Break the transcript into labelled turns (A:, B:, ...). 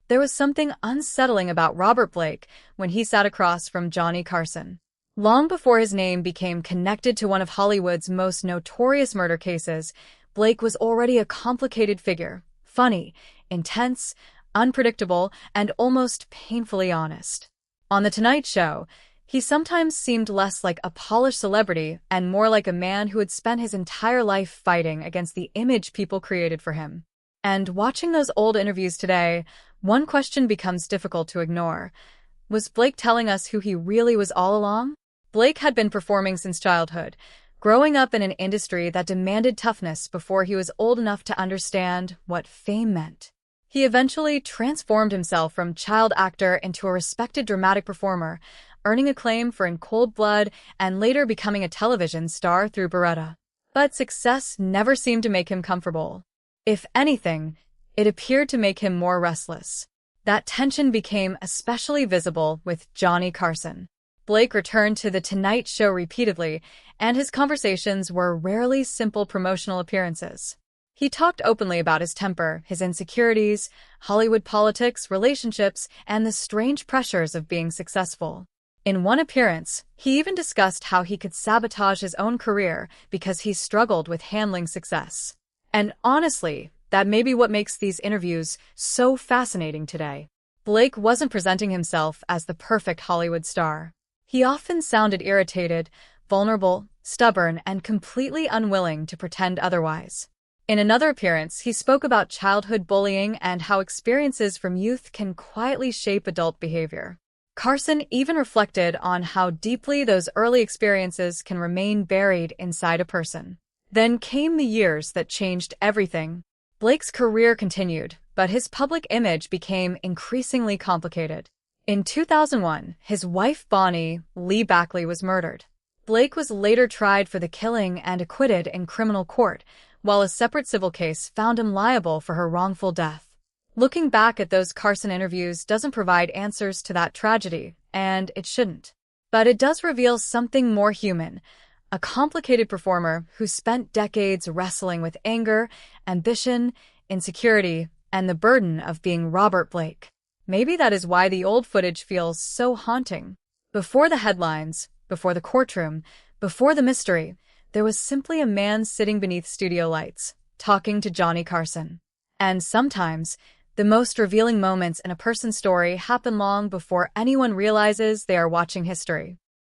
A: There was something unsettling about Robert Blake when he sat across from Johnny Carson. Long before his name became connected to one of Hollywood's most notorious murder cases, Blake was already a complicated figure, funny, intense, unpredictable, and almost painfully honest. On The Tonight Show, he sometimes seemed less like a polished celebrity and more like a man who had spent his entire life fighting against the image people created for him. And watching those old interviews today, one question becomes difficult to ignore. Was Blake telling us who he really was all along? Blake had been performing since childhood, growing up in an industry that demanded toughness before he was old enough to understand what fame meant. He eventually transformed himself from child actor into a respected dramatic performer, earning acclaim for In Cold Blood and later becoming a television star through Beretta. But success never seemed to make him comfortable. If anything, it appeared to make him more restless. That tension became especially visible with Johnny Carson. Blake returned to The Tonight Show repeatedly, and his conversations were rarely simple promotional appearances. He talked openly about his temper, his insecurities, Hollywood politics, relationships, and the strange pressures of being successful. In one appearance, he even discussed how he could sabotage his own career because he struggled with handling success. And honestly, that may be what makes these interviews so fascinating today. Blake wasn't presenting himself as the perfect Hollywood star. He often sounded irritated, vulnerable, stubborn, and completely unwilling to pretend otherwise. In another appearance, he spoke about childhood bullying and how experiences from youth can quietly shape adult behavior. Carson even reflected on how deeply those early experiences can remain buried inside a person. Then came the years that changed everything. Blake's career continued, but his public image became increasingly complicated. In 2001, his wife Bonnie Lee Backley was murdered. Blake was later tried for the killing and acquitted in criminal court, while a separate civil case found him liable for her wrongful death. Looking back at those Carson interviews doesn't provide answers to that tragedy, and it shouldn't. But it does reveal something more human, a complicated performer who spent decades wrestling with anger, ambition, insecurity, and the burden of being Robert Blake. Maybe that is why the old footage feels so haunting. Before the headlines, before the courtroom, before the mystery, there was simply a man sitting beneath studio lights, talking to Johnny Carson. And sometimes, the most revealing moments in a person's story happen long before anyone realizes they are watching history.